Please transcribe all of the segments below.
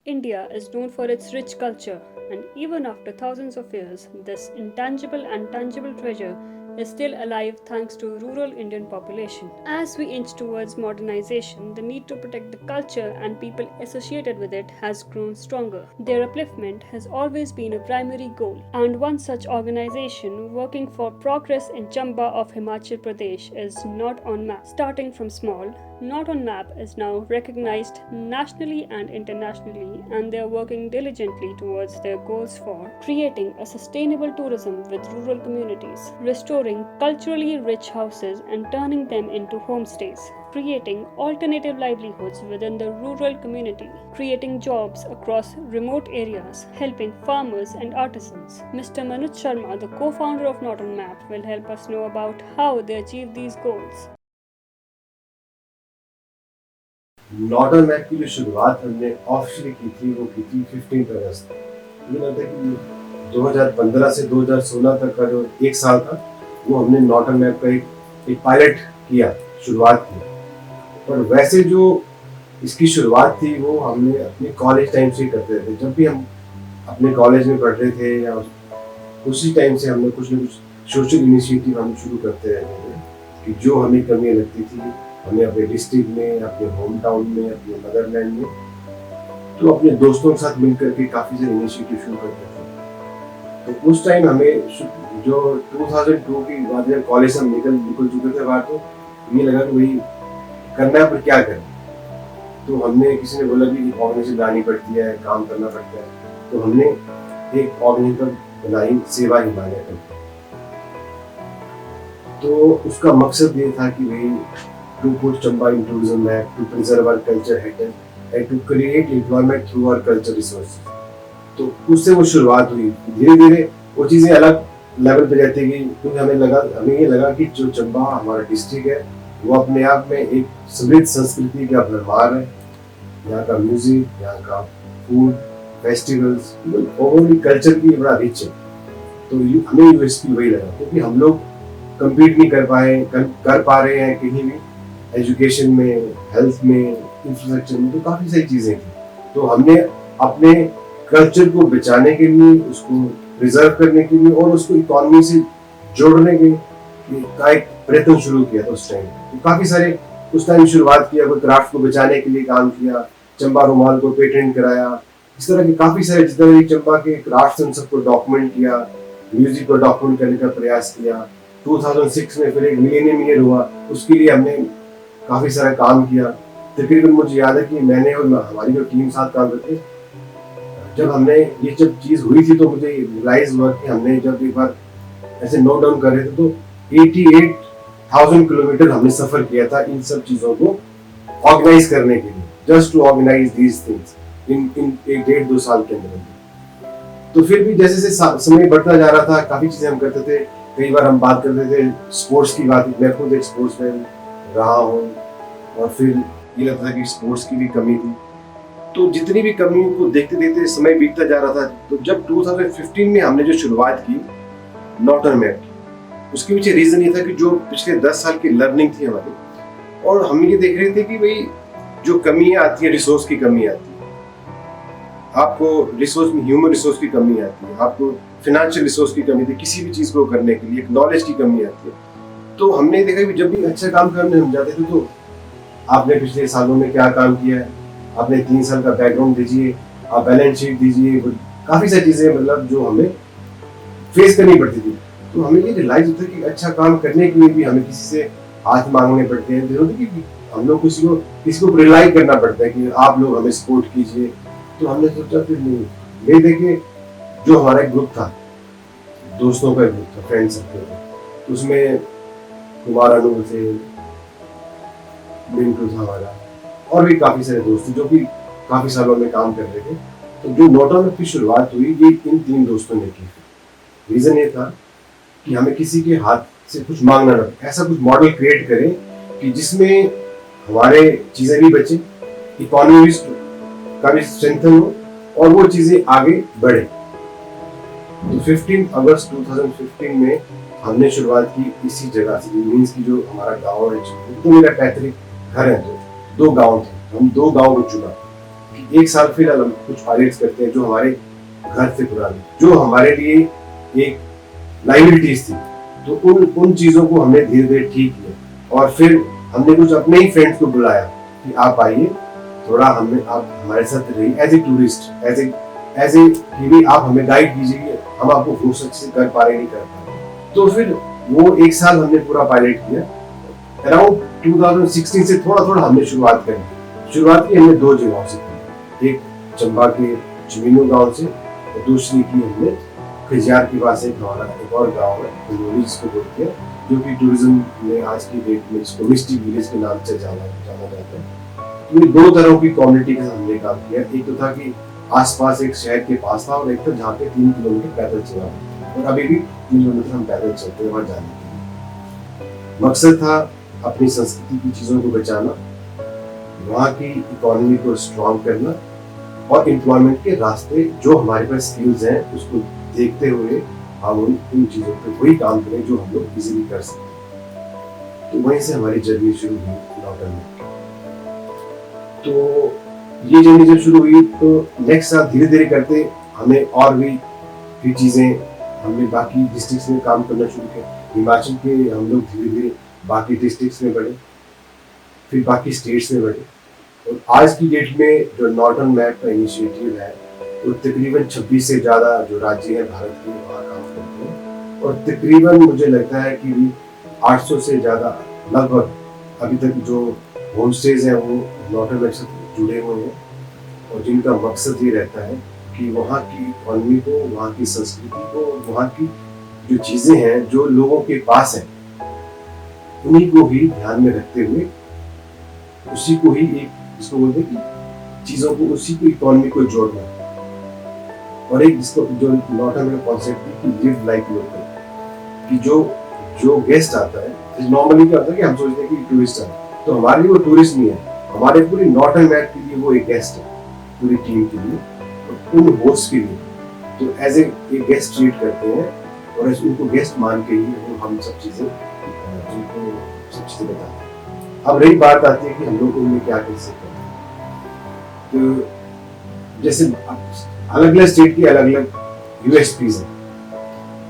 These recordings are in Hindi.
India is known for its rich culture, and even after thousands of years, this intangible and tangible treasure is still alive thanks to rural Indian population. As we inch towards modernization, the need to protect the culture and people associated with it has grown stronger. Their upliftment has always been a primary goal, and one such organization working for progress in Chamba of Himachal Pradesh is Not on Map. Starting from small, Not on Map is now recognized nationally and internationally, and they are working diligently towards their goals for creating a sustainable tourism with rural communities, restoring culturally rich houses and turning them into homestays, creating alternative livelihoods within the rural community, creating jobs across remote areas, helping farmers and artisans. Mr. Manoj Sharma, the co-founder of Not on Map, will help us know about how they achieve these goals. Northern map की जो शुरुआत हमने ऑफिशियली की थी वो की थी 15 अगस्त। मुझे लगता है कि 2015 से 2016 तक का जो एक साल था वो हमने नॉर्डर्न मैप का एक पायलट किया, शुरुआत की। पर वैसे जो इसकी शुरुआत थी वो हमने अपने कॉलेज टाइम से ही करते थे। जब भी हम अपने कॉलेज में पढ़ रहे थे या उसी टाइम से हमने कुछ न कुछ सोशल इनिशिएटिव हम शुरू करते रहते थे कि जो हमें कमियाँ लगती थी हमें अपने डिस्ट्रिक्ट में, अपने होम टाउन में, अपने मदरलैंड में, तो अपने दोस्तों के साथ मिलकर के काफ़ी सारे इनिशिएटिव शुरू करते थे। तो उस टाइम हमें जो 2002 की बाद जब कॉलेज से हम निकल चुके थे बाहर, तो ये लगा कि भाई करना है पर क्या करें। तो हमने किसी ने बोला कि ऑर्गेनाइजेशन बनानी पड़ती है, काम करना पड़ता है। तो हमने एक ऑर्गेनाइजेशन बनाई, सेवा हिमालय करके। तो उसका मकसद ये था कि भाई to put Chamba in tourism map, to preserve our culture heritage and to create employment through our culture resources। तो उससे वो शुरुआत हुई। धीरे धीरे वो चीज़ें अलग लेवल पे जाती गई, क्योंकि हमें ये लगा कि जो चंबा हमारा डिस्ट्रिक्ट है वो अपने आप में एक समृद्ध संस्कृति का भरमार है। यहाँ का म्यूजिक, यहाँ का फूड, फेस्टिवल्स, ओवरऑल कल्चर की बड़ा रिच है। तो हमें यूएसपी वही लगा, क्योंकि हम लोग कम्पीट नहीं कर पा रहे हैं कहीं भी, एजुकेशन में, हेल्थ में, इंफ्रास्ट्रक्चर में, तो काफ़ी सारी चीज़ें थी। तो हमने अपने कल्चर को बचाने के लिए, उसको प्रिजर्व करने के लिए और उसको इकोनॉमी से जोड़ने के का एक प्रयत्न शुरू किया था उस टाइम। तो काफ़ी सारे उस टाइम शुरुआत किया, कोई क्राफ्ट को बचाने के लिए काम किया, चंबा रुमाल को पेटेंट कराया, इस तरह के काफ़ी सारे जितने भी चंबा के क्राफ्ट उन सबको डॉक्यूमेंट किया, म्यूजिक को डॉक्यूमेंट करने का प्रयास किया। 2006 में फिर एक मिलेनियम ईयर हुआ, उसके लिए हमने काफ़ी सारा काम किया। तकरीबन मुझे याद है कि मैंने और हमारी जो टीम साथ काम करते, जब हमने ये जब चीज़ हुई थी तो मुझे रियलाइज हुआ कि हमने जब एक बार ऐसे नोट डाउन कर रहे थे तो 88,000 किलोमीटर हमने सफ़र किया था इन सब चीज़ों को ऑर्गेनाइज करने के लिए, just to organise these things in एक 1.5-2 साल के अंदर। तो फिर भी जैसे जैसे समय बढ़ता जा रहा था, काफ़ी चीज़ें हम करते थे। कई बार हम बात करते थे स्पोर्ट्स की बात, मैं खुद एक स्पोर्ट्समैन रहा हूँ, और फिर ये लगता था कि स्पोर्ट्स की भी कमी थी। तो जितनी भी कमी को देखते देखते समय बीतता जा रहा था। तो जब 2015 में हमने जो शुरुआत की नॉट ऑन मैप, उसके पीछे रीजन ये था कि जो पिछले 10 साल की लर्निंग थी हमारी, और हम ये देख रहे थे कि भाई जो कमियां आती है, रिसोर्स की कमी आती है, आपको रिसोर्स में ह्यूमन रिसोर्स की कमी आती है, आपको फाइनेंशियल रिसोर्स की कमी थी, किसी भी चीज़ को करने के लिए एक नॉलेज की कमी आती है। तो हमने देखा कि जब भी अच्छा काम करने हम जाते थे, तो आपने पिछले सालों में क्या काम किया है, आपने 3 साल का बैकग्राउंड दीजिए, आप बैलेंस शीट दीजिए, काफ़ी सारी चीज़ें मतलब जो हमें फेस करनी पड़ती थी। तो हमें ये रियलाइज होता है कि अच्छा काम करने के लिए भी हमें किसी से हाथ मांगने पड़ते हैं, जरूरत है कि हम लोग किसी को रिलाई करना पड़ता है कि आप लोग हमें सपोर्ट कीजिए। तो हमने सोचा फिर नहीं, ये देखिए जो हमारा एक ग्रुप था, दोस्तों का ग्रुप था, फ्रेंड सर्कल, उसमें कुमार अनुभव थे, मिंटू था हमारा, और भी काफ़ी सारे दोस्त जो भी काफ़ी सालों में काम कर रहे थे। तो जो नॉट ऑन मैप की शुरुआत हुई ये इन 3 दोस्तों ने की। रीज़न ये था कि हमें किसी के हाथ से कुछ मांगना ना, ऐसा कुछ मॉडल क्रिएट करें कि जिसमें हमारे चीज़ें भी बचें, इकोनॉमी का भी स्ट्रेंथन हो और वो चीज़ें आगे बढ़े। तो 15 अगस्त 2015 में हमने शुरुआत की इसी जगह से, मीन्स की जो हमारा गांव है, तो मेरा पैतृक घर है, तो 2 गांव थे, हम 2 गांव को चुना कि कि एक साल फिर हम कुछ पायलट्स करते हैं जो हमारे घर से पुराने, जो हमारे लिए एक लाइबिलिटीज थी, तो उन चीजों को हमने धीरे धीरे ठीक किया। और फिर हमने कुछ अपने ही फ्रेंड्स को बुलाया कि आप आइए, थोड़ा हमें आप हमारे साथ रहिए as a tourist, as a कि भी आप हमें गाइड कीजिए, हम आपको फोर्स अच्छे से कर पा रहे नहीं कर पा रहे। तो फिर वो एक साल हमने पूरा पायलट किया। अराउंड 2016 से थोड़ा थोड़ा हमने शुरुआत की हमने 2 जगहों से की, एक चंबा के चमीनू गांव से और दूसरी की हमने खजियार के पास एक और गांव है गंगोली जिसको बोलते हैं, जो कि टूरिज्म में आज की डेट में इसको मिस्टी विलेज के नाम से जाना जाता है। तो ये 2 तरह की कम्युनिटी के साथ हमने काम किया। एक तो था कि आसपास एक शहर के पास था और एक था जहाँ पे 3 किलोमीटर पैदल चलना, और अभी भी 3 किलोमीटर हम पैदल चलते हैं वहाँ जाने के लिए। मकसद था अपनी संस्कृति की चीजों को बचाना, वहाँ की इकोनॉमी को स्ट्रॉन्ग करना और एम्प्लॉयमेंट के रास्ते जो हमारे पास स्किल्स हैं उसको देखते हुए हम उन चीजों पे वही काम करें जो हम लोग इजीली कर सकते। तो वहीं से हमारी जर्नी शुरू हुई नॉर्टन में। तो ये जर्नी जब शुरू हुई तो नेक्स्ट साल धीरे धीरे करते हमें और भी चीजें, हमने बाकी डिस्ट्रिक्ट्स में काम करना शुरू किया। हिमाचल के हम लोग धीरे धीरे बाकी डिस्ट्रिक्ट्स में बढ़े, फिर बाकी स्टेट्स में बढ़े, और आज की डेट में जो नॉर्टन मैप का इनिशिएटिव है तो तकरीबन 26 से ज़्यादा जो राज्य हैं भारत के वहाँ काम करते हैं, और तकरीबन मुझे लगता है कि 800 से ज़्यादा लगभग अभी तक जो होम स्टेज हैं वो नॉर्टन मैप से जुड़े हुए हैं, और जिनका मकसद ये रहता है कि वहाँ की इकोनॉमी को, वहाँ की संस्कृति को, वहाँ की जो चीज़ें हैं जो लोगों के पास हैं उन्हीं को ही ध्यान में रखते हुए उसी को ही एक जिसको बोलते हैं कि चीज़ों को उसी को इकोनॉमी को जोड़ना, और एक जिसको जो नॉर्टन में कॉन्सेप्ट है कि लिव लाइक लोकल, कि जो गेस्ट आता है नॉर्मली क्या होता है कि हम सोचते हैं कि टूरिस्ट आता है, तो हमारे लिए वो टूरिस्ट नहीं है, हमारे पूरी नॉर्टन मैप के लिए वो एक गेस्ट है, पूरी टीम के लिए और उन होस्ट के लिए। तो एज ए गेस्ट ट्रीट करते हैं और उनको गेस्ट मान के ही हम सब चीज़ें बताते हैं। अब रही बात आती है कि हम लोग उनमें क्या कर सकते हैं। तो जैसे अलग अलग स्टेट की अलग अलग यूएसपीज हैं,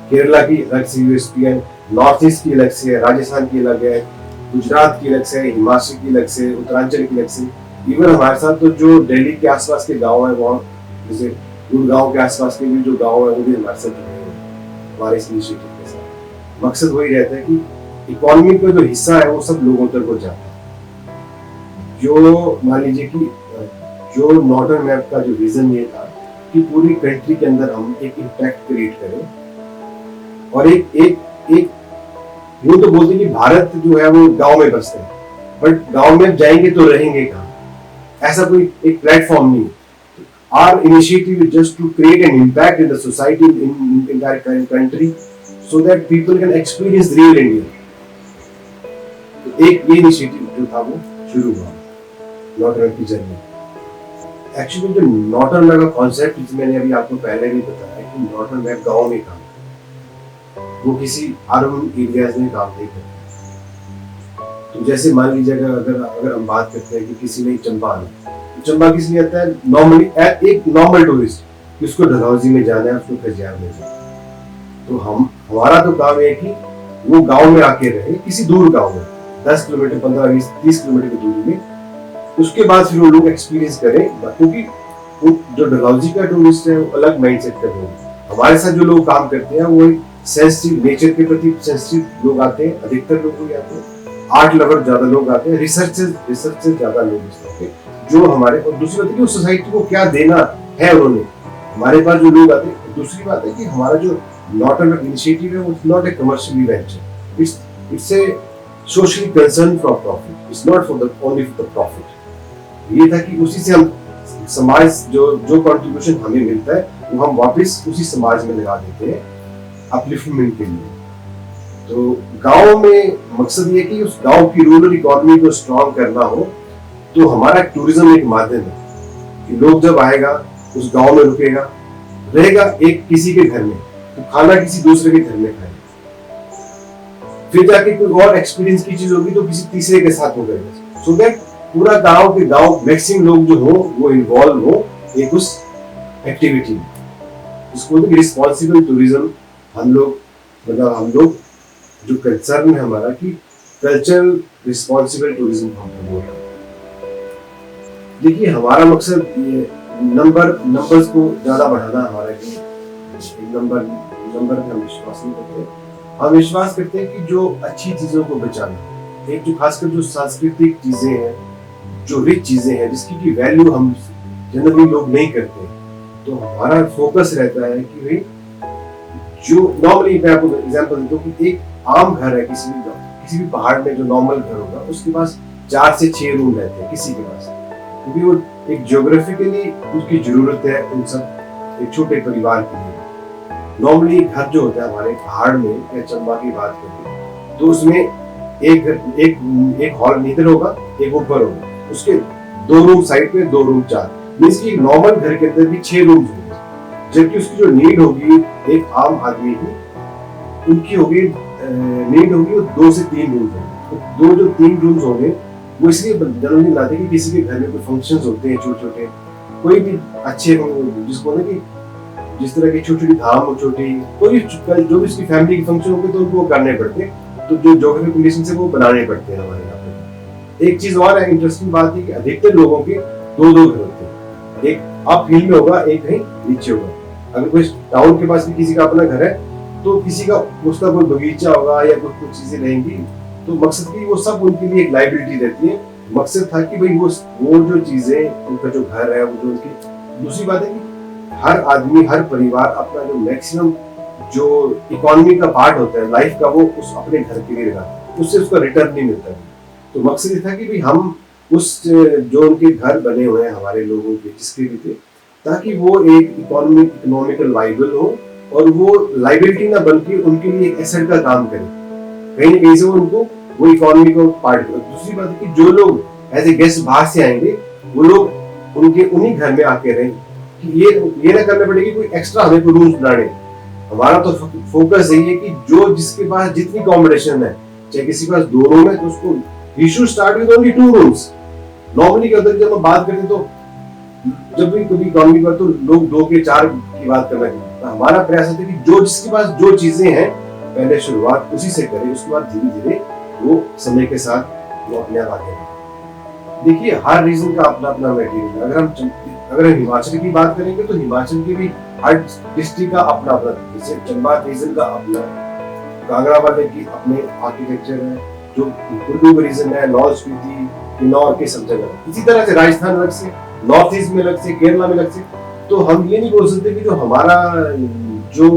केरला की अलग से यूएसपी है, नॉर्थ ईस्ट की अलग से है, राजस्थान की अलग है, गुजरात की अलग से है, हिमाचल की अलग से, उत्तरांचल की अलग से। इवन हमारे साथ तो जो दिल्ली के आसपास के गांव है, वहाँ जैसे गुड़गांव के आसपास के भी जो गांव है वो भी हमारे साथ जुड़े हुए हैं हमारे इस इनिशिएटिव के साथ। मकसद वही रहता है कि इकोनॉमी का जो हिस्सा है वो सब लोगों तक हो जाता है। जो मान लीजिए कि जो नॉर्टन मैप का जो विजन ये था कि पूरी कंट्री के अंदर हम एक इम्पैक्ट क्रिएट करें, और एक वो तो बोलते हैं कि भारत जो है वो गांव में बसते हैं, बट गांव में जाएंगे तो रहेंगे कहाँ, ऐसा कोई एक प्लेटफॉर्म नहीं। Our initiative is just to create an impact in the society in that country so that people can experience real India. तो एक ये इनिशिएटिव जो था वो शुरू हुआ नॉर्टन की जर्नी। एक्चुअली जो नॉर्टन मैप का कॉन्सेप्ट मैंने अभी आपको पहले भी बताया कि नॉर्टन मैप गाँव में काम, वो किसी अर्बन एरियाज में काम नहीं करता। तो जैसे मान लीजिए अगर हम बात करते हैं कि किसी ने चंबा आना, चंबा किस लिए आता है, नॉर्मली एक नॉर्मल टूरिस्ट उसको डलहौजी में जाना है, उसको खजियार में जाना है। तो हमारा तो काम है कि वो गांव में आके रहे, किसी दूर गांव में 10 किलोमीटर 15 20 30 किलोमीटर की दूरी में, उसके बाद फिर वो लोग एक्सपीरियंस करें, क्योंकि जो डलहौजी का टूरिस्ट है वो अलग माइंडसेट का लोग है। हमारे साथ जो लोग काम करते हैं वो सेंसिटिव नेचर के प्रति सेंसिटिव लोग आते हैं, अधिकतर लोग भी आते हैं, आर्ट लवर ज्यादा लोग आते हैं, रिसर्च से ज्यादा लोग आते हैं जो हमारे। और दूसरी बात है कि उस सोसाइटी को क्या देना है उन्होंने, हमारे पास जो लोग आते हैं। दूसरी बात है कि हमारा जो नॉर्टन इनिशिएटिव है वो not a commercial venture, it's a socially concern for profit, it's not for the only for the profit. ये था कि उसी से हम समाज जो कंट्रीब्यूशन हमें मिलता है वो हम वापस उसी समाज में लगा देते हैं अपलिफ्टमेंट के लिए। तो गांव में मकसद ये कि उस गांव की रूरल इकोनॉमी को स्ट्रॉन्ग करना हो, तो हमारा टूरिज्म एक माध्यम है कि लोग जब आएगा उस गांव में रुकेगा, रहेगा एक किसी के घर में, तो खाना किसी दूसरे के घर में खाएगा, फिर जाके कोई और एक्सपीरियंस की चीज होगी तो किसी तीसरे के साथ हो गएगा, सो दैट पूरा गांव के गांव मैक्सिमम लोग जो हो वो इन्वॉल्व हो एक उस एक्टिविटी में, इसको रिस्पॉन्सिबल टूरिज्म हम लोग जो कंसर्न है हमारा कि कल्चरल रिस्पॉन्सिबल टूरिज्म हम प्रमोट करें। देखिए हमारा मकसद ये नंबर्स को ज्यादा बढ़ाना हमारा नंबर में हम विश्वास नहीं करते। हम विश्वास करते हैं कि जो अच्छी चीजों को बचाना, एक जो खासकर जो सांस्कृतिक चीजें हैं, जो रिच चीजें हैं जिसकी की वैल्यू हम जनरली लोग नहीं करते, तो हमारा फोकस रहता है कि भाई जो नॉर्मली मैं आपको एग्जांपल देता हूँ कि एक आम घर है किसी भी पहाड़ में, जो नॉर्मल घर होगा उसके पास 4 से 6 रूम रहते हैं किसी के पास, क्योंकि वो एक ज्योग्राफिकली उसकी जरूरत है उन सब एक छोटे परिवार के लिए। नॉर्मली घर जो होता है हमारे पहाड़ में या चंबा की बात करें तो उसमें एक हॉल नीचे होगा, एक ऊपर होगा, उसके 2 रूम साइड पे, 2 रूम 4, मींस कि नॉर्मल घर के अंदर भी 6 रूम होंगे, जबकि उसकी जो नीड होगी एक आम आदमी की, उनकी होगी नीड होगी 2 से 3 रूम होंगे। तो 2 जो 3 रूम्स होंगे वो इसलिए जनरली बनाते हैं कि किसी के घर में कोई फंक्शंस होते हैं छोटे छोटे, कोई भी अच्छे जिसको ना कि जिस तरह की छोटी छोटी धाम हो, छोटी कोई जो भी उसकी फैमिली के फंक्शन होंगे तो उनको करने पड़ते हैं, तो जो ज्योग्राफिक कंडीशन से वो बनाने पड़ते हैं हमारे यहाँ पे। एक चीज और है इंटरेस्टिंग बात है कि अधिकतर लोगों के 2-2 घर होते हैं, एक अप हिल में होगा, एक कहीं नीचे होगा। अगर कोई टाउन के पास भी किसी का अपना घर है तो किसी का उसका कोई बगीचा होगा या कुछ चीजें रहेंगी, तो मकसद की वो सब उनके लिए एक लाइबिलिटी रहती है। मकसद था कि भाई वो जो चीजें उनका जो घर है वो जो उनकी, दूसरी बात है कि हर आदमी हर परिवार अपना जो मैक्सिमम जो इकोनॉमी का पार्ट होता है लाइफ का वो उस अपने घर के लिए लगाता है, उससे उसका रिटर्न नहीं मिलता है। तो मकसद ये था कि भाई हम उस जो उनके घर बने हुए हैं हमारे लोगों के जिसके भी थे, ताकि वो एक इकोनॉमिकल वाइबल हो और वो लाइबिलिटी ना बनके उनके लिए एक एसेट का काम करे, कहीं ना कहीं से उनको वो इकोनॉमी को पार्ट करे। दूसरी बात है कि जो लोग एज ए गेस्ट बाहर से आएंगे वो लोग उनके उन्हीं घर में आके रहें, कि ये ना करना पड़ेगी कोई एक्स्ट्रा हमें कोई रूम्स बनाने। हमारा तो फोकस यही है कि जो जिसके पास जितनी कॉम्बिनेशन है, चाहे किसी के पास 2 रूम है तो उसको he should start with only 2 rooms. Normally क्या होता है जब हम बात करते हैं तो जब भी कभी इकोनॉमी पर तो लोग 2 के 4 की बात करना चाहिए। तो हमारा प्रयास है कि जो जिसके पास जो चीजें हैं पहले शुरुआत उसी से करें, उसके बाद धीरे धीरे वो समय के साथ वो अपने आप आगे। देखिए हर रीजन का अपना अपना मटेरियल। अगर हम हिमाचल की बात करेंगे तो हिमाचल की भी हर डिस्ट्रिक्ट का अपना अपना, जैसे चंबा रीजन का अपना, कांगड़ा वाले की अपने आर्किटेक्चर है, जो कुल्लू रीजन है, लाहौल स्पीति, किन्नौर के सब जगह इसी तरह से, राजस्थान अलग से, नॉर्थ ईस्ट में अलग से, केरला में अलग से। तो हम ये नहीं बोल सकते कि जो हमारा जो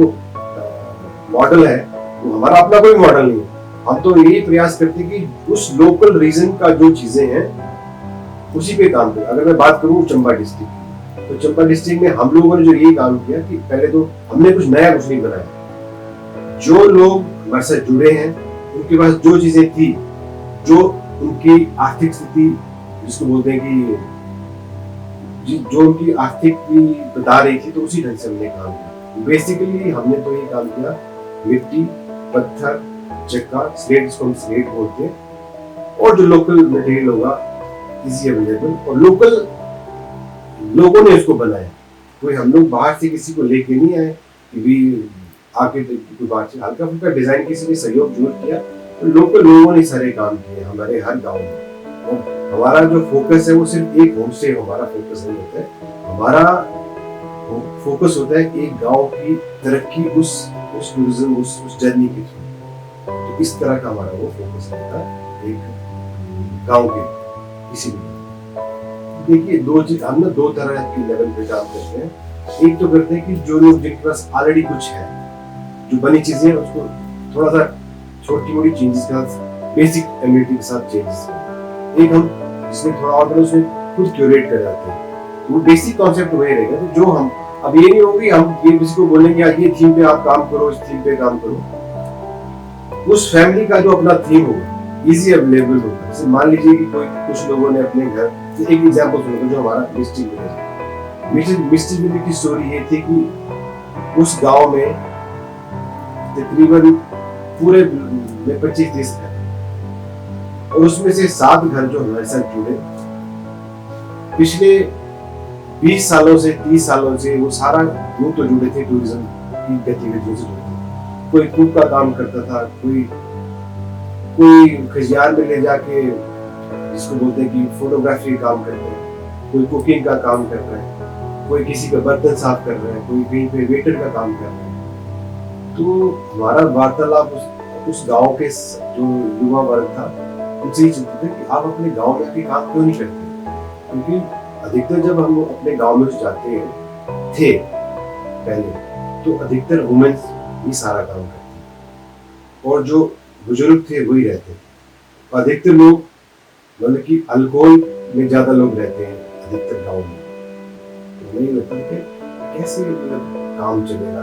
मॉडल है वो हमारा अपना कोई मॉडल नहीं है। हम तो यही प्रयास करते हैं कि उस लोकल रीजन का जो चीजें हैं उसी पे काम करें। अगर मैं बात करूं चंबा डिस्ट्रिक्ट, तो चंबा डिस्ट्रिक्ट में हम लोगों ने जो ये काम किया कि पहले तो हमने कुछ नया कुछ नहीं बनाया, जो लोग हमारे साथ जुड़े हैं उनके पास जो चीजें थी, जो उनकी आर्थिक स्थिति जिसको बोलते हैं कि जो उनकी आर्थिक बता रही थी, तो उसी ढंग से हमने काम किया। बेसिकली हमने तो ये काम किया, मिट्टी, पत्थर, चक्का, स्लेट जिसको हम स्लेट बोलते हैं, और जो लोकल मटेरियल होगा इजी अवेलेबल, और लोकल लोगों ने इसको बनाया। कोई हम लोग बाहर से किसी को लेके नहीं आए कि भी आके कोई बाहर से हल्का फुल्का डिजाइन किसी ने सहयोग जरूर किया, तो लोकल लोगों ने सारे काम किए हमारे हर गांव में। और हमारा जो फोकस है वो सिर्फ एक होम स्टे हमारा फोकस नहीं होता है, हमारा फोकस होता है एक गांव की तरक्की उस टूरिज्म उस जर्नी के थ्रू। तो इस तरह का हमारा वो फोकस रहता है एक गांव के किसी भी। देखिए हम ना 2 तरह की लेवल पे काम करते हैं। एक तो करते हैं कि जो लोग जिनके पास ऑलरेडी कुछ है, जो बनी चीजें उसको थोड़ा सा छोटी मोटी चेंजेस के साथ, बेसिक एम्यूनिटी के साथ चेंजेस। एक हम इसमें थोड़ा और उसमें खुद क्यूरेट कर जाते हैं, तो वो बेसिक कॉन्सेप्ट वही रहेगा। तो जो हम अब ये नहीं होगी हम ये किसी को बोलेंगे आज ये थीम पे आप काम करो, इस थीम पे काम करो। उस फैमिली का जो अपना थीम होगा इजी अवेलेबल होगा। जैसे मान लीजिए कि कोई कुछ लोगों ने अपने घर, एक एग्जांपल सुनो जो हमारा मिस्टी विलेज की स्टोरी ये थी कि उस गांव में तकरीबन पूरे में 25-30 घर, और उसमें से 7 घर जो हमारे साथ जुड़े पिछले 20 सालों से 30 सालों से वो सारा ग्रुप तो जुड़े थे टूरिज्म की गतिविधियों से जुड़े थे। कोई कुक का काम करता था, कोई खजियार में ले जाके जिसको बोलते हैं कि फोटोग्राफी का काम करते हैं, कोई कुकिंग का काम कर रहा है, कोई किसी का बर्तन साफ कर रहा है, कोई कहीं पे वेटर का काम कर रहा है। तो हमारा वार्तालाप उस गांव के जो युवा वर्ग था उनसे ही चलते थे कि आप अपने गांव में आके काम क्यों नहीं करते, क्योंकि अधिकतर जब हम अपने गांव में जाते हैं थे पहले तो अधिकतर वुमेन्स ही सारा काम करती और जो बुजुर्ग थे वही रहते। अधिकतर लोग मतलब कि अल्कोहल में ज्यादा लोग रहते हैं अधिकतर गाँव में। तो नहीं लगता कि कैसे मतलब काम चलेगा,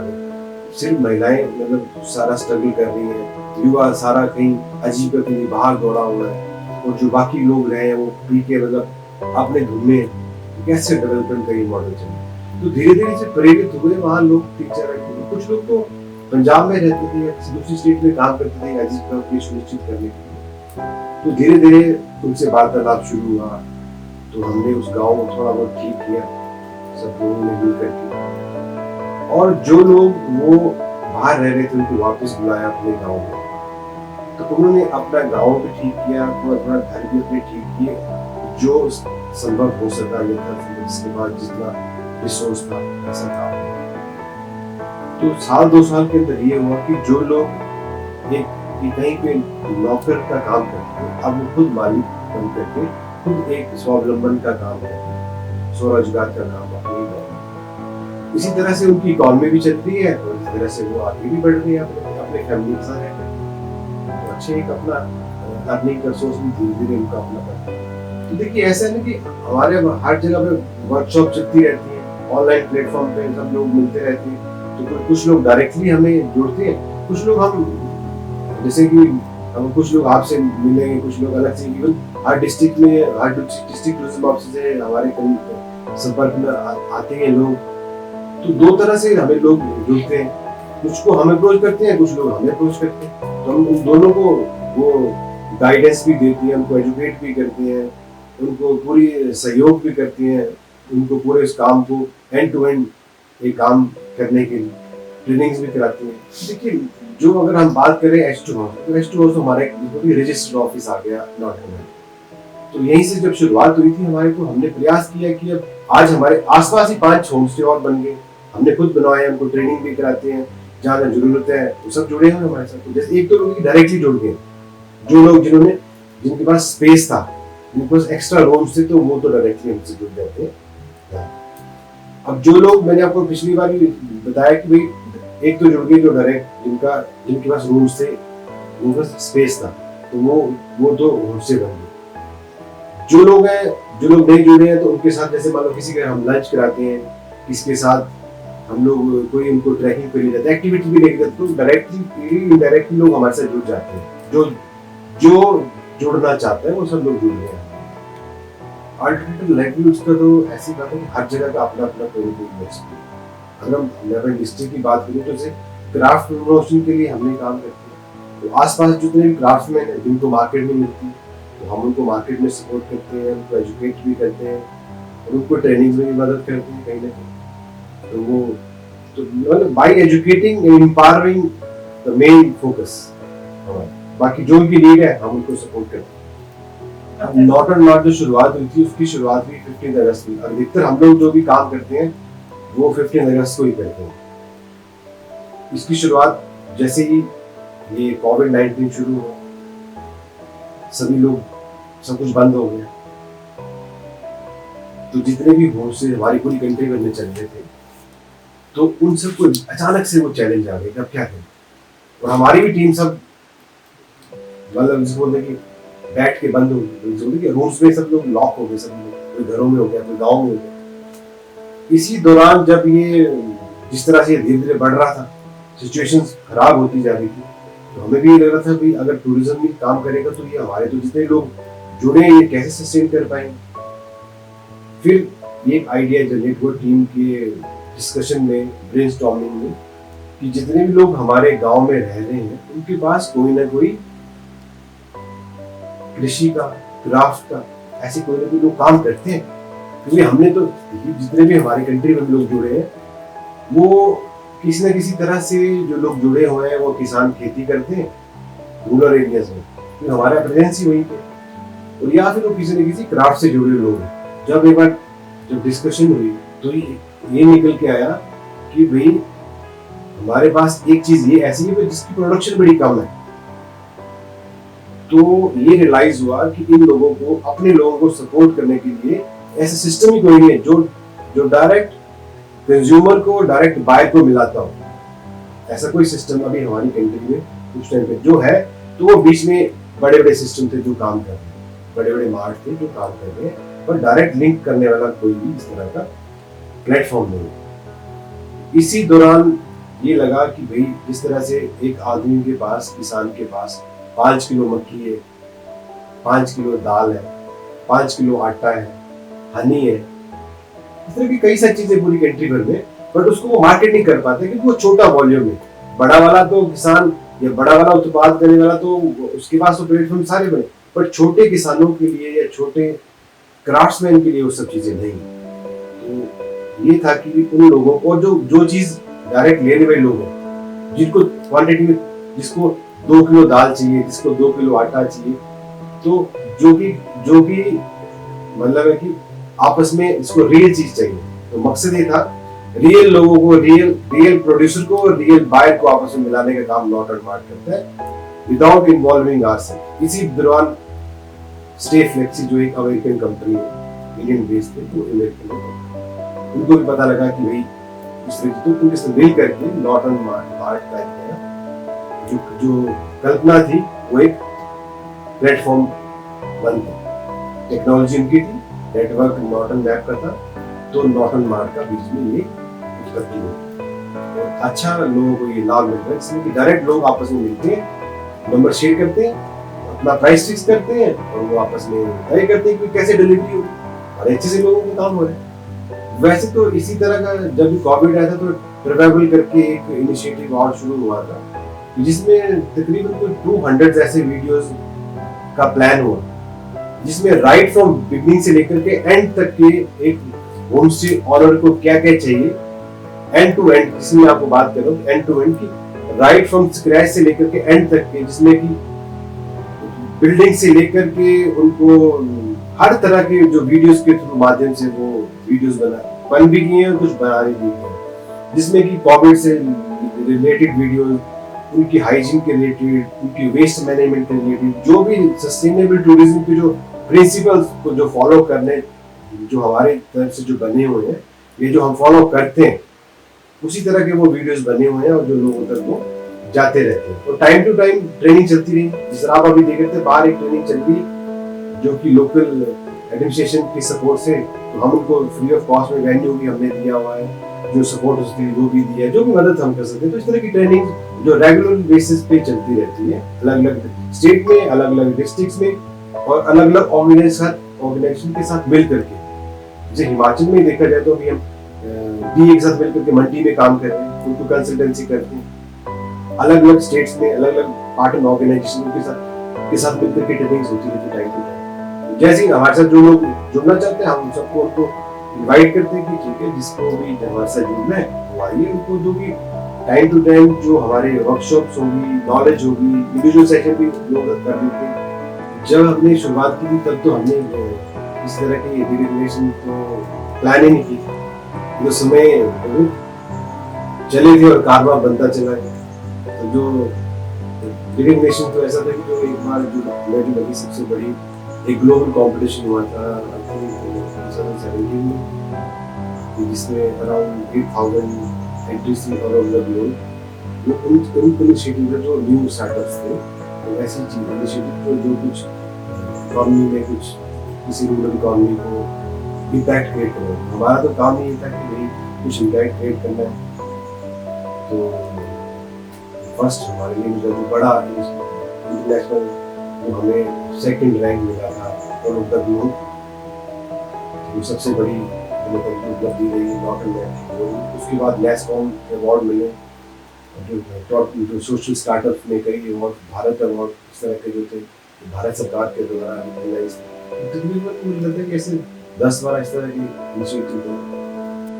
सिर्फ महिलाएं मतलब सारा स्ट्रगल कर रही हैं, युवा सारा कहीं अजीब के लिए बाहर दौड़ा हुआ है और जो बाकी लोग रहे हैं वो पी के मतलब अपने धुन में कैसे डेवलपमेंट का ये मॉडल चले। तो धीरे धीरे से प्रेरित हुए वहाँ लोग टीचर, कुछ लोग तो पंजाब में रहते थे या किसी दूसरी स्टेट में काम करते थे आजीविका को सुनिश्चित करने के लिए। तो धीरे धीरे उनसे वार्तालाप शुरू हुआ, तो हमने उस गाँव को थोड़ा बहुत ठीक किया सब लोगों ने मिलकर के, और जो लोग वो बाहर रह रहे थे उनको वापस बुलाया अपने गाँव में। तो उन्होंने अपना गाँव भी ठीक किया, थोड़ा थोड़ा घर भी अपने ठीक किए जो संभव हो सका, ये था इसके बाद जितना रिसोर्स था ऐसा काम। तो साल 2 साल के अंदर ये हुआ कि जो लोग एक कहीं पे नौकर का काम करते हैं अब वो खुद मालिक बन करके खुद एक स्वावलंबन का काम करते हैं, स्वरोजगार का काम अपने गाँव। इसी तरह से उनकी इकॉनमी भी चलती है और इसी तरह से वो आगे भी बढ़ रही है अपने फैमिली के साथ रहकर। तो अच्छे एक अपना अर्निंग का सोर्स भी धीरे धीरे उनका अपना बनता है। तो देखिए ऐसा है ना कि हमारे हर जगह पे वर्कशॉप चलती रहती है, ऑनलाइन प्लेटफॉर्म पे सब लोग मिलते रहते हैं। तो कुछ लोग डायरेक्टली हमें जोड़ते हैं, कुछ लोग हम जैसे कि हम कुछ लोग आपसे मिलेंगे, कुछ लोग अलग से, इवन हर डिस्ट्रिक्ट में हर डिस्ट्रिक्ट टूरिज्म ऑफिस से हमारे संपर्क में आते हैं लोग। तो 2 तरह से हमें लोग जुड़ते हैं, कुछ को हम अप्रोच करते हैं, कुछ लोग हमें अप्रोच करते हैं। तो हम उन दोनों को वो गाइडेंस भी देती है, उनको एजुकेट भी करते हैं, उनको पूरी सहयोग भी करती हैं, उनको पूरे इस काम को एंड टू एंड ये काम करने के लिए ट्रेनिंग्स भी कराती हैं। देखिए जो अगर हम बात करें H2 हाउस, तो H2 हाउस हमारे रजिस्टर्ड ऑफिस आ गया नॉर्थ में। तो यहीं से जब शुरुआत हुई थी हमारे, तो हमने प्रयास किया कि अब आज हमारे आसपास ही 5 होम स्टे और बन गए, हमने खुद बनवाए, हमको ट्रेनिंग भी कराते हैं, जहाँ जहाँ जरूरत है वो सब जुड़े हैं हमारे साथ। तो जैसे एक तो लोग डायरेक्टली जुड़ गए, जो लोग जिनके पास स्पेस था, जिनके पास एक्स्ट्रा रूम्स थे, तो वो तो डायरेक्टली हमसे जुड़ जाते हैं। अब जो लोग मैंने आपको पिछली बार भी बताया कि भाई एक तो जुड़ गए जो डायरेक्ट जिनके पास रूम्स थे, उनके पास स्पेस था, तो वो तो होम स्टे बन गए। जो लोग नहीं जुड़े हैं तो उनके साथ जैसे मान लो किसी के हम लंच कराते हैं, किसके साथ हम लोग कोई उनको ट्रैकिंग पे ले जाते हैं, एक्टिविटी भी लेके जाते हैं, तो डायरेक्टली इनडायरेक्टली लोग हमारे साथ जुड़ जाते हैं। जो जुड़ना चाहते हैं वो सब लोग जुड़ गए हैं। अल्टरनेटिव लाइवलीहुड्स का तो ऐसी बात है कि हर जगह का अपना अपना कोई यूनिवर्सिटी। अगर हम अपने डिस्ट्रिक्ट की बात करें तो जैसे क्राफ्ट प्रमोशन के लिए हमने काम करते हैं, तो आसपास जितने भी क्राफ्टमैन हैं जिनको मार्केट में मिलती है, तो हम उनको मार्केट में सपोर्ट करते हैं, उनको एजुकेट भी करते हैं और उनको ट्रेनिंग में भी मदद करते हैं कहीं ना कहीं। तो वो तो मतलब by educating and empowering the main focus हमारा, बाकी जो उनकी नीड है हम उनको सपोर्ट करते हैं। नॉट एंड नॉट जो शुरुआत हुई थी उसकी शुरुआत हुई 15 अगस्त में। अधिकतर हम लोग जो भी काम करते हैं वो 15 अगस्त को ही करते हैं। इसकी शुरुआत जैसे ही ये कोविड-19 शुरू हुआ, सभी लोग सब कुछ बंद हो गया, तो जितने भी होम स्टे हमारी पूरी कंट्री में चल रहे थे, तो उन सबको अचानक से वो चैलेंज आ गए कि अब क्या करें। और हमारी भी टीम सब मतलब जिसको बोलते कि बैठ के बंद हो गई, रूम्स में सब लोग लॉक हो गए, सब लोग कोई घरों में हो गया, कोई गाँव में हो गया। इसी दौरान जब ये जिस तरह से धीरे धीरे बढ़ रहा था, सिचुएशन खराब होती जा रही थी, तो हमें भी लग रहा था कि अगर टूरिज्म में काम करेगा तो ये हमारे तो जितने लोग जुड़े हैं ये कैसे सस्टेन कर पाएंगे। फिर ये आइडिया जनरेट हुआ टीम के डिस्कशन में, ब्रेनस्टॉर्मिंग में, कि जितने भी लोग हमारे गांव में रह रहे हैं उनके पास कोई ना कोई कृषि का, क्राफ्ट का, ऐसे कोई ना कोई लोग काम करते हैं, क्योंकि हमने तो जितने भी हमारी कंट्री में लोग जुड़े हैं वो किसी न किसी तरह से जो लोग जुड़े हुए हैं वो किसान खेती करते हैं रूरल एरियाज में, क्योंकि हमारा प्रेजेंस ही वहीं पे, और या फिर वो किसी न किसी क्राफ्ट से जुड़े लोग हैं। जब एक बार जब डिस्कशन हुई तो ये निकल के आया कि भाई हमारे पास एक चीज ये ऐसी है जिसकी प्रोडक्शन बड़ी कम है, तो ये रियलाइज हुआ कि इन लोगों को, अपने लोगों को सपोर्ट करने के लिए ऐसा सिस्टम ही कोई नहीं है जो डायरेक्ट कंज्यूमर को डायरेक्ट बायर को मिलाता हो। ऐसा कोई सिस्टम अभी हमारी कंट्री में कुछ टाइम पे जो है, तो वो बीच में बड़े बड़े सिस्टम थे जो काम कर रहे हैं, बड़े बड़े मार्ट थे जो काम कर रहे हैं, पर डायरेक्ट लिंक करने वाला कोई भी इस तरह का प्लेटफॉर्म नहीं है। इसी दौरान ये लगा कि भाई जिस तरह से एक आदमी के पास, किसान के पास 5 किलो मक्की है, 5 किलो दाल है, 5 किलो आटा है, हनी है, इस तरह की कई सारी चीजें पूरी कंट्री भर में, बट उसको वो मार्केट नहीं कर पाते क्योंकि वो छोटा वॉल्यूम है। बड़ा वाला तो किसान या बड़ा वाला उत्पाद करने वाला तो उसके पास तो प्लेटफॉर्म सारे बने, पर छोटे किसानों के लिए या छोटे क्राफ्ट्समैन के लिए वो सब चीजें नहीं। तो ये था कि उन लोगों को जो चीज डायरेक्ट लेने वाले लोग हैं, जिनको क्वांटिटी में, जिसको 2 किलो दाल चाहिए, जिसको 2 किलो आटा चाहिए, तो जो कि मतलब है कि आपस में इसको रियल चीज चाहिए। तो मकसद ये था रियल लोगों को, रियल प्रोड्यूसर को और रियल बायर को आपस में मिलाने का काम नॉट एंड मार्ट करता है, विदाउट इन्वॉल्विंग आवरसेल्फ। इसी दौरान स्टे फ्लेक्सी जो एक अमेरिकन कंपनी है, इंडियन बेस्ड है, तो अमेरिकन कंपनी, उनको भी पता लगा कि भाई इस तरीके तो उनके साथ मिल करके नॉट एंड मार्ट का जो कल्पना थी वो एक प्लेटफॉर्म बन गया। टेक्नोलॉजी उनकी थी, नेटवर्क नॉर्टन मैप का था, तो नॉर्टन मार्ट का बीच में ये उत्पत्ति हुई। और अच्छा लोगों को ये लाभ मिल रहा है इसमें कि डायरेक्ट लोग आपस में मिलते हैं, नंबर शेयर करते हैं, अपना प्राइस फिक्स करते हैं और वो आपस में तय करते हैं कि कैसे डिलीवरी होगी, और अच्छे से लोगों को काम हो रहा है। वैसे तो इसी तरह का जब कोविड आया था तो ट्रैवल करके एक इनिशिएटिव और शुरू हुआ था, जिसमें तकरीबन कोई 200 ऐसे वीडियोस का प्लान हुआ, जिसमें राइट फ्रॉम बिगनिंग से लेकर के एंड तक के एक होम स्टे ऑनर को क्या क्या चाहिए, एंड टू एंड, जिसमें आपको बात कर रहा हूँ एंड टू एंड की, राइट फ्रॉम स्क्रैच से लेकर के एंड तक के, जिसमें कि बिल्डिंग से लेकर के उनको हर तरह के जो वीडियोस के थ्रू माध्यम से वो वीडियोस बन भी किए हैं और कुछ बना भी किए, जिसमें कि कोविड से रिलेटेड वीडियोस, उनकी हाइजीन के रिलेटेड, उनकी वेस्ट मैनेजमेंट के रिलेटेड, जो भी सस्टेनेबल टूरिज्म के जो प्रिंसिपल्स को जो फॉलो करने, जो हमारे तरफ से जो बने हुए हैं, ये जो हम फॉलो करते हैं, उसी तरह के वो वीडियोस बने हुए हैं और जो लोगों तक वो जाते रहते हैं। तो टाइम टू टाइम ट्रेनिंग चलती रही, जिस तरह आप अभी देख रहे थे बाहर एक ट्रेनिंग चल रही जो कि लोकल एडमिनिस्ट्रेशन की सपोर्ट से, तो हम उनको फ्री ऑफ कॉस्ट में वेन्यू भी हमने दिया हुआ है, जो सपोर्ट उसकी वो भी दिया है, जो भी मदद हम कर सकते हैं। तो इस तरह की ट्रेनिंग जो रेगुलर बेसिस पे चलती रहती है, अलग अलग स्टेट में, अलग अलग डिस्ट्रिक्ट्स में और अलग अलग ऑर्गेनाइजेशन के साथ मिल करके। जैसे हिमाचल में देखा जाए तो अभी हम भी एक साथ मिल करके मंडी में काम कर रहे हैं, उनको कंसल्टेंसी करते हैं। अलग अलग स्टेट्स में अलग अलग पार्टनर ऑर्गेनाइजेशन के साथ मिलकर के ट्रेनिंग्स होती रहती है टाइम टू टाइम। जैसे ही हमारे साथ जो लोग जुड़ना चाहते हैं, हम सबको उनको इनवाइट करते हैं कि ठीक है, जिसको भी हमारे साथ जुड़ना है वो आइए। उनको जो भी टाइम टू टाइम जो हमारे वर्कशॉप्स होंगी, नॉलेज होगी, इंडिविजुअल सेशन भी लोग कर लेते हैं। जब हमने शुरुआत की थी तब तो हमने इस तरह की रिकग्निशन तो प्लान ही नहीं की थी, जो समय चले थे और कारवा बनता चला है। तो जो रिकग्निशन तो ऐसा था कि जो एक बार जो लगी सबसे बड़ी एक ग्लोबल कंपटीशन हुआ था 2017 में, जिसमें अराउंड 8000 एंट्रीज थी ऑल ओवर द ग्लोब। उन इनिशिएटिव में जो न्यू स्टार्टअप्स थे, तो ऐसी चीज इनिशिएटिव जो कुछ इकोनॉमी में, कुछ किसी रूरल इकोनॉमी को इम्पैक्ट क्रिएट करो। हमारा तो काम ये था कि भाई कुछ इम्पैक्ट क्रिएट करना है। तो फर्स्ट हमारे लिए जो बड़ा इंटरनेशनल, जो हमें सेकंड रैंक मिला था और उत्तर ग्लोब, तो सबसे बड़ी उपलब्धि रही नॉर्टन में। उसके बाद नेस्कॉम अवार्ड मिले, जो सोशल स्टार्टअप में कई अवार्ड, भारत अवार्ड इस तरह के जो थे भारत सरकार के द्वारा तकरीबन मुझे लगता है कि ऐसे 10 बार इस तरह की इनिशिएटिव ली।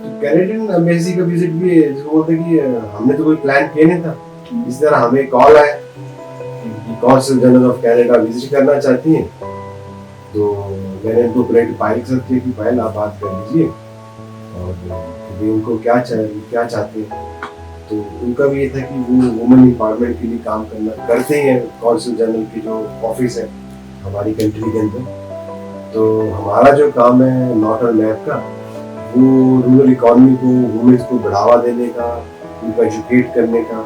तो कैनेडियन एम्बेसी का विजिट भी जिसको बोलते हैं कि हमने तो कोई प्लान किया नहीं था, इस तरह हमें कॉल आया कि consul general of Canada visit करना चाहती हैं। तो मैंने उनको प्लेट पायल के साथ किया कि पायल आप बात कर लीजिए और भी उनको क्या चाहते हैं। तो उनका भी ये था कि वो वुमेन एम्पावरमेंट के लिए काम करते हैं कॉन्सल जनरल की जो ऑफिस है हमारी कंट्री के अंदर। तो हमारा जो काम है नॉर्टर्न मैप का, वो रूरल इकोनॉमी को, वुमेन्स को बढ़ावा देने का, उनको एजुकेट करने का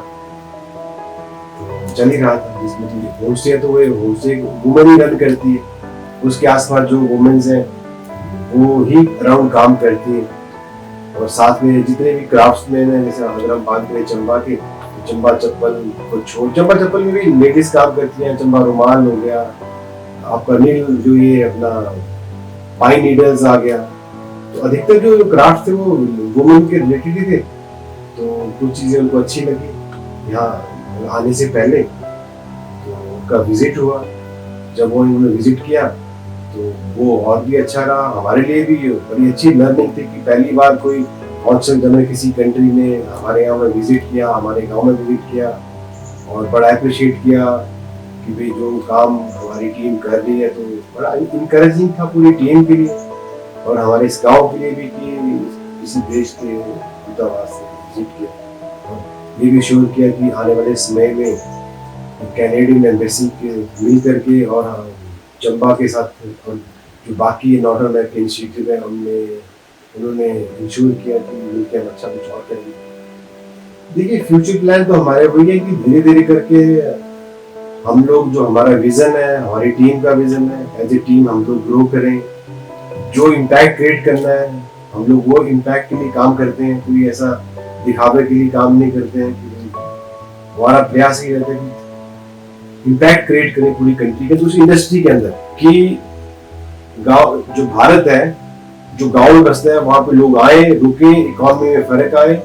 तो चल ही रहा था। जिसमें होम स्टे है तो वो होम स्टे वुमेन ही रन करती है, उसके आसपास जो वुमेन्स हैं वो ही अराउंड काम करती है। और साथ में जितने भी क्राफ्ट्समैन हैं, जैसे अगर हम बात करें चंबा के, चंबा चप्पल को छोड़, चंबा चप्पल में भी लेडीज काम करती हैं। चंबा रुमाल हो गया, आपका नील जो ये अपना पाइन नीडल्स आ गया। तो अधिकतर जो क्राफ्ट थे वो वुमेन के रिलेटेड ही थे। तो कुछ चीजें उनको अच्छी लगी यहाँ आने से पहले, तो उनका विजिट हुआ। जब वो उन्होंने विजिट किया तो वो और भी अच्छा रहा, हमारे लिए भी बड़ी अच्छी लर्निंग थी कि पहली बार कोई कॉन्सल जनरल किसी कंट्री ने हमारे यहाँ में विजिट किया, हमारे गांव में विजिट किया और बड़ा अप्रिशिएट किया कि भाई जो काम हमारी टीम कर रही है। तो बड़ा इनकरेजिंग था पूरी टीम के लिए और हमारे इस गांव के लिए भी कि किसी देश के दूतावास से विजिट किया और ये भी श्योर किया कि आने वाले समय में कैनेडियन एम्बेसी के मिल करके और चंबा के साथ और जो बाकी नॉर्टर्न मैप के इंस्टीट्यूट है उन्होंने इंश्योर किया कि मिलकर हम अच्छा कुछ और करेंगे। देखिए फ्यूचर प्लान तो हमारे वही है कि धीरे धीरे करके हम लोग जो हमारा विजन है, हमारी टीम का विजन है, एज ए टीम हम लोग ग्रो करें। जो इम्पैक्ट क्रिएट करना है हम लोग वो इम्पैक्ट के लिए काम करते हैं, कोई ऐसा दिखावे के लिए काम नहीं करते हैं। कि हमारा प्रयास ये रहता है कि इम्पैक्ट क्रिएट करें पूरी कंट्री के, तो उस इंडस्ट्री के अंदर कि गांव जो भारत है, जो गांव में बसते हैं वहां पे लोग आए, रुके, इकोनॉमी में फर्क आए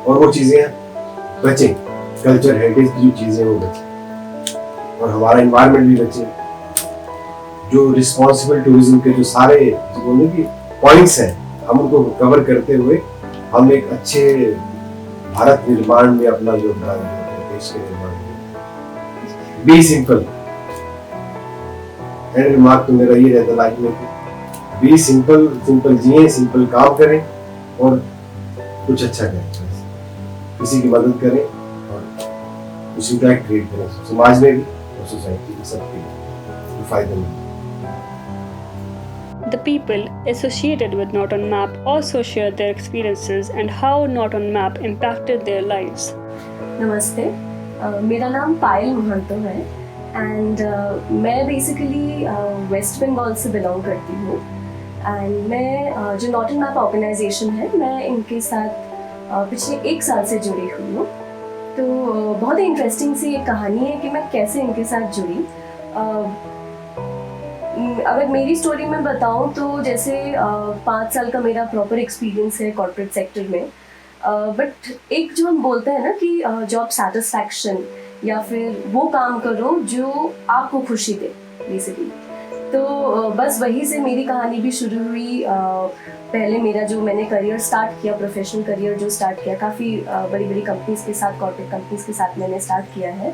और वो चीजें बचे, कल्चर हेरिटेज की जो चीजें वो बचे और हमारा एनवायरनमेंट भी बचे। जो रिस्पॉन्सिबल टूरिज्म के जो सारे बोलने की पॉइंट्स हैं हम उनको कवर करते हुए हम एक अच्छे भारत निर्माण में अपना योगदान देते हैं, देश के निर्माण में। बी सिंपल एंड रिमार्क तो मेरा ये रहता लाइफ में कि बी सिंपल, सिंपल जिए, सिंपल काम करें और कुछ अच्छा करें, किसी की मदद करें और कुछ इम्पैक्ट क्रिएट करें समाज में भी और सोसाइटी में, सबके फायदेमंद। The people associated with Norton Map also share their experiences and how Norton Map impacted their lives. नमस्ते, मेरा नाम पायल महंतो है एंड मैं बेसिकली वेस्ट बंगाल से बिलोंग करती हूँ एंड मैं जो नॉर्टन मैप ऑर्गेनाइजेशन है मैं इनके साथ पिछले 1 साल से जुड़ी हुई हूँ। तो बहुत ही इंटरेस्टिंग सी एक कहानी है कि मैं कैसे इनके साथ जुड़ी। अगर मेरी स्टोरी में बताऊँ तो जैसे 5 साल का मेरा प्रॉपर एक्सपीरियंस है कॉर्पोरेट सेक्टर में। बट एक जो हम बोलते हैं ना कि जॉब सेटिस्फैक्शन या फिर वो काम करो जो आपको खुशी दे बेसिकली, तो बस वही से मेरी कहानी भी शुरू हुई। पहले मेरा जो मैंने करियर स्टार्ट किया, प्रोफेशनल करियर जो स्टार्ट किया, काफ़ी बड़ी बड़ी कंपनीज के साथ, कॉर्पोरेट कंपनीज के साथ मैंने स्टार्ट किया है।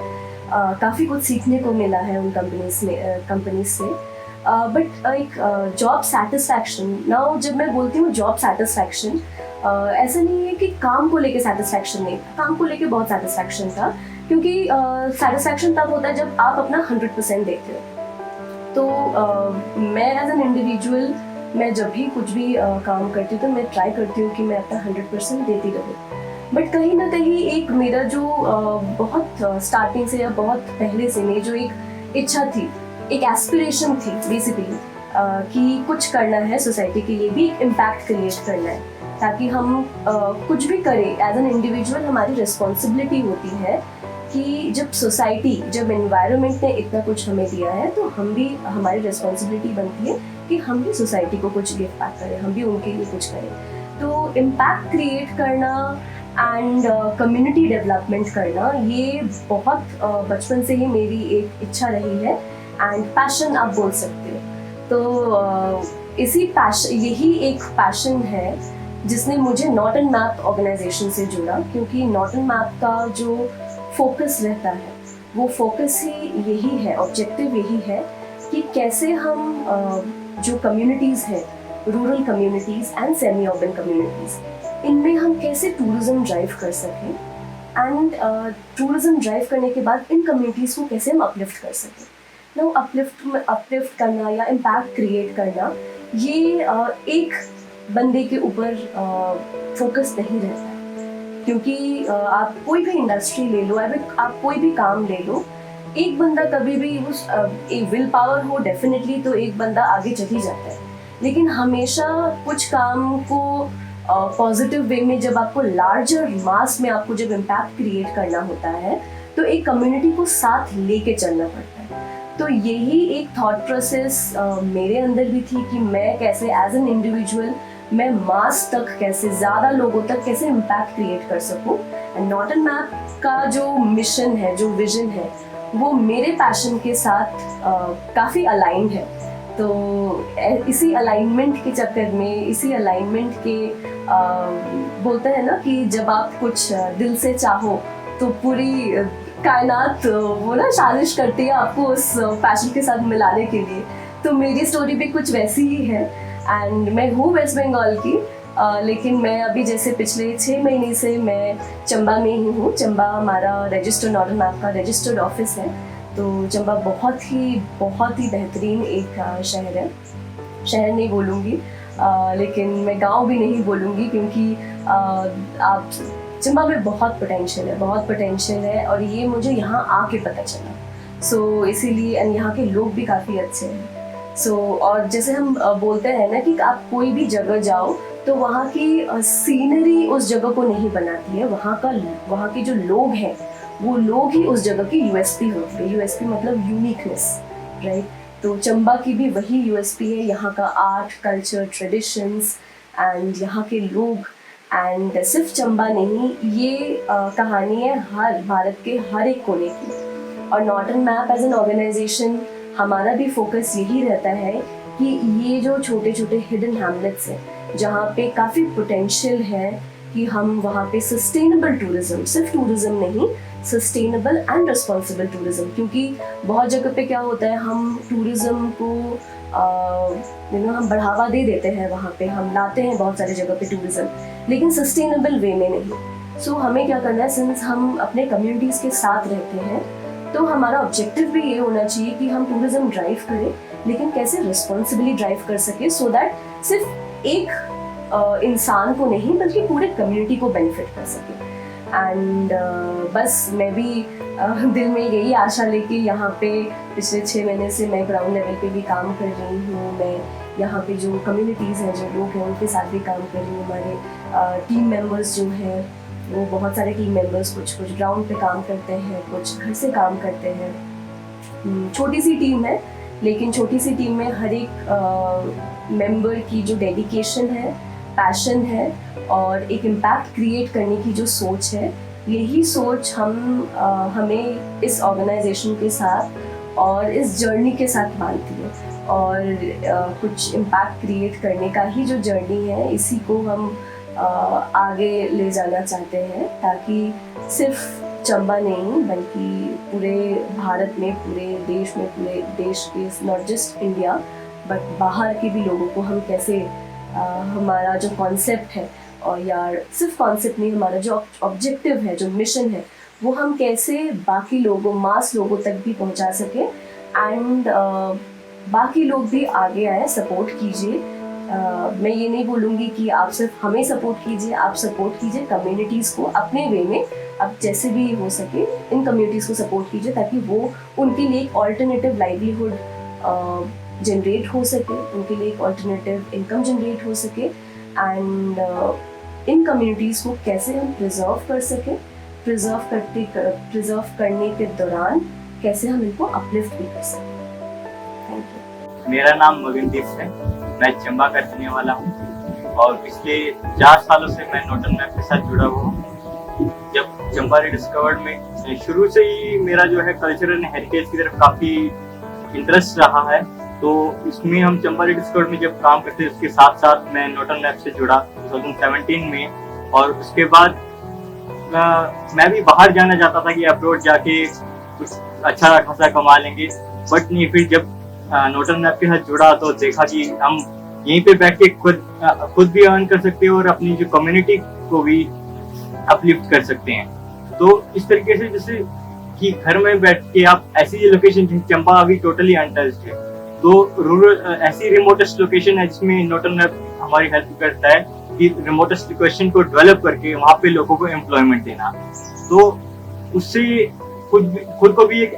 काफ़ी कुछ सीखने को मिला है उन कंपनीज से। बट एक जॉब सेटिस्फैक्शन, नाउ जब मैं बोलती हूँ जॉब सेटिस्फैक्शन, ऐसा नहीं है कि काम को लेके सेटिस्फैक्शन नहीं, काम को लेके बहुत सेटिस्फैक्शन था, क्योंकि सेटिस्फैक्शन तब होता है जब आप अपना 100% देते हो। तो मैं एज एन इंडिविजुअल मैं जब भी कुछ भी काम करती हूँ तो मैं ट्राई करती हूँ कि मैं अपना 100% देती रहूँ। बट कहीं ना कहीं एक मेरा जो बहुत स्टार्टिंग से या बहुत पहले से मेरी जो एक इच्छा थी, एक एस्पिरेशन थी बेसिकली कि कुछ करना है सोसाइटी के लिए भी, एक इम्पैक्ट क्रिएट करना है, ताकि हम कुछ भी करें एज एन इंडिविजुअल हमारी रिस्पॉन्सिबिलिटी होती है कि जब सोसाइटी, जब एनवायरनमेंट ने इतना कुछ हमें दिया है तो हम भी, हमारी रिस्पॉन्सिबिलिटी बनती है कि हम भी सोसाइटी को कुछ गिव बैक करें, हम भी उनके लिए कुछ करें। तो इम्पैक्ट क्रिएट करना एंड कम्युनिटी डेवलपमेंट करना, ये बहुत बचपन से ही मेरी एक इच्छा रही है एंड पैशन आप बोल सकते हो। तो यही एक पैशन है जिसने मुझे नॉर्टन मैप ऑर्गेनाइजेशन से जुड़ा, क्योंकि नॉर्टन मैप का जो फोकस रहता है वो फोकस ही यही है, ऑब्जेक्टिव यही है कि कैसे हम जो कम्युनिटीज़ हैं, rural communities and semi urban communities, इनमें हम कैसे टूरिज़्म ड्राइव कर सकें एंड टूरिज़्म ड्राइव करने के बाद इन कम्युनिटीज़ को कैसे हम अपलिफ्ट कर सकें। ना अपलिफ्ट करना या इम्पैक्ट क्रिएट करना ये एक बंदे के ऊपर फोकस नहीं रहता है, क्योंकि आप कोई भी इंडस्ट्री ले लो, आप कोई भी काम ले लो, एक बंदा कभी भी उस एक विल पावर हो डेफिनेटली तो एक बंदा आगे चल ही जाता है, लेकिन हमेशा कुछ काम को पॉजिटिव वे में जब आपको लार्जर मास में आपको जब इम्पैक्ट क्रिएट करना होता है तो एक कम्युनिटी को साथ लेके चलना पड़ता है। तो यही एक थॉट प्रोसेस मेरे अंदर भी थी कि मैं कैसे एज एन इंडिविजुअल मैं मास तक कैसे, ज़्यादा लोगों तक कैसे इम्पैक्ट क्रिएट कर सकूं। एंड नॉर्टन मैप का जो मिशन है, जो विजन है, वो मेरे पैशन के साथ काफ़ी अलाइंड है। तो इसी अलाइनमेंट के चक्कर में, इसी अलाइनमेंट के बोलते हैं ना कि जब आप कुछ दिल से चाहो तो पूरी कायनात वो ना साजिश करती है आपको उस पैशन के साथ मिलाने के लिए। तो मेरी स्टोरी भी कुछ वैसी ही है। एंड मैं हूँ वेस्ट बंगाल की, लेकिन मैं अभी जैसे पिछले 6 महीने से मैं चंबा में ही हूँ। चंबा हमारा रजिस्टर्ड नॉर्टन मैप का रजिस्टर्ड ऑफिस है। तो चंबा बहुत ही बेहतरीन एक शहर है। शहर नहीं बोलूँगी, लेकिन मैं गांव भी नहीं बोलूँगी, क्योंकि आप चंबा में बहुत पोटेंशियल है और ये मुझे यहाँ आके पता चला। सो इसीलिए यहाँ के लोग भी काफ़ी अच्छे हैं। सो और जैसे हम बोलते हैं ना कि आप कोई भी जगह जाओ तो वहाँ की सीनरी उस जगह को नहीं बनाती है, वहाँ के जो लोग हैं वो लोग ही उस जगह की यूएसपी होती है। यूएसपी मतलब यूनिकनेस, राइट। तो चंबा की भी वही यूएसपी है, यहाँ का आर्ट, कल्चर, ट्रेडिशंस एंड यहाँ के लोग। एंड सिर्फ चंबा नहीं, ये कहानी है हर भारत के हर एक कोने की। और Norton map as an organisation हमारा भी फोकस यही रहता है कि ये जो छोटे छोटे हिडन हैमलेट्स हैं जहाँ पे काफ़ी पोटेंशियल है कि हम वहाँ पे सस्टेनेबल टूरिज्म, सिर्फ टूरिज्म नहीं, सस्टेनेबल एंड रिस्पॉन्सिबल टूरिज्म। क्योंकि बहुत जगह पे क्या होता है, हम टूरिज्म को हम बढ़ावा दे देते हैं, वहाँ पे हम लाते हैं बहुत सारी जगह पे टूरिज्म, लेकिन सस्टेनेबल वे में नहीं। सो हमें क्या करना है, सिंस हम अपने कम्युनिटीज़ के साथ रहते हैं तो हमारा ऑब्जेक्टिव भी ये होना चाहिए कि हम टूरिज्म ड्राइव करें, लेकिन कैसे रिस्पॉन्सिबली ड्राइव कर सके, सो दैट सिर्फ एक इंसान को नहीं बल्कि पूरे कम्युनिटी को बेनिफिट कर सके। एंड बस मैं भी दिल में यही आशा लेके यहाँ पे पिछले 6 महीने से मैं ग्राउंड लेवल पे भी काम कर रही हूँ। मैं यहाँ पे जो कम्युनिटीज़ हैं, जो लोग हैं, उनके साथ भी काम कर रही हूँ। हमारे टीम मेंबर्स जो हैं, वो बहुत सारे टीम मेंबर्स कुछ ग्राउंड पे काम करते हैं, कुछ घर से काम करते हैं। छोटी सी टीम है, लेकिन छोटी सी टीम में हर एक मेंबर की जो डेडिकेशन है, पैशन है और एक इम्पैक्ट क्रिएट करने की जो सोच है, यही सोच हमें इस ऑर्गेनाइजेशन के साथ और इस जर्नी के साथ बांधती है। और कुछ इम्पैक्ट क्रिएट करने का ही जो जर्नी है, इसी को हम आगे ले जाना चाहते हैं, ताकि सिर्फ चंबा नहीं बल्कि पूरे भारत में, पूरे देश के, नॉट जस्ट इंडिया बट बाहर के भी लोगों को हम कैसे हमारा जो कॉन्सेप्ट है, और यार सिर्फ कॉन्सेप्ट नहीं, हमारा जो ऑब्जेक्टिव है, जो मिशन है, वो हम कैसे बाकी लोगों, मास लोगों तक भी पहुंचा सके। एंड बाकी लोग भी आगे आए, सपोर्ट कीजिए। मैं ये नहीं बोलूँगी कि आप सिर्फ हमें सपोर्ट कीजिए, आप सपोर्ट कीजिए कम्युनिटीज़ को अपने वे में, अब जैसे भी हो सके इन कम्युनिटीज़ को सपोर्ट कीजिए, ताकि वो उनके लिए एक ऑल्टरनेटिव लाइवलीहुड जनरेट हो सके, उनके लिए एक ऑल्टरनेटिव इनकम जनरेट हो सके। एंड इन कम्युनिटीज़ को कैसे हम प्रिजर्व कर सकें, प्रिजर्व करने के दौरान कैसे हम इनको अपलिफ्ट भी कर सकें। Thank you. मेरा नाम मगनदीप है, मैं चंबा का रहने वाला हूँ और पिछले 4 सालों से मैं नॉर्टन मैप के साथ जुड़ा हुआ हूँ। जब चंबा रिडिस्कवर्ड में शुरू से ही मेरा जो है कल्चर एंड हेरिटेज की तरफ काफ़ी इंटरेस्ट रहा है। तो इसमें हम चंबा डिस्कवर्ड में जब काम करते उसके साथ साथ मैं नोटन लैब से जुड़ा 2017 में। और उसके बाद मैं भी बाहर जाना चाहता था कि अब्रॉड जाके कुछ अच्छा खासा कमा लेंगे, बट नहीं। फिर जब नोटन लैब के साथ जुड़ा तो देखा कि हम यहीं पे बैठ के खुद भी अर्न कर सकते हैं और अपनी जो कम्युनिटी को भी अपलिफ्ट कर सकते हैं। तो इस तरीके से जैसे कि घर में बैठ के आप ऐसी लोकेशन, चंबा अभी टोटली अनटच्ड है, तो रूरल ऐसी रिमोटेस्ट लोकेशन है जिसमें नोटन लैब हमारी हेल्प करता है कि रिमोटेस्ट लोकेशन को डेवलप करके वहाँ पे लोगों को एम्प्लॉयमेंट देना। तो उससे खुद को भी एक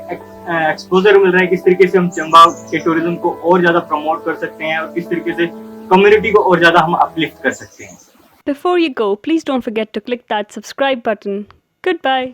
एक्सपोजर मिल रहा है किस तरीके से हम चंबा के टूरिज्म को और ज्यादा प्रमोट कर सकते हैं और किस तरीके से कम्युनिटी को और ज्यादा हम अपलिफ्ट कर सकते हैं। Before you go, please don't forget to click that subscribe button. Goodbye.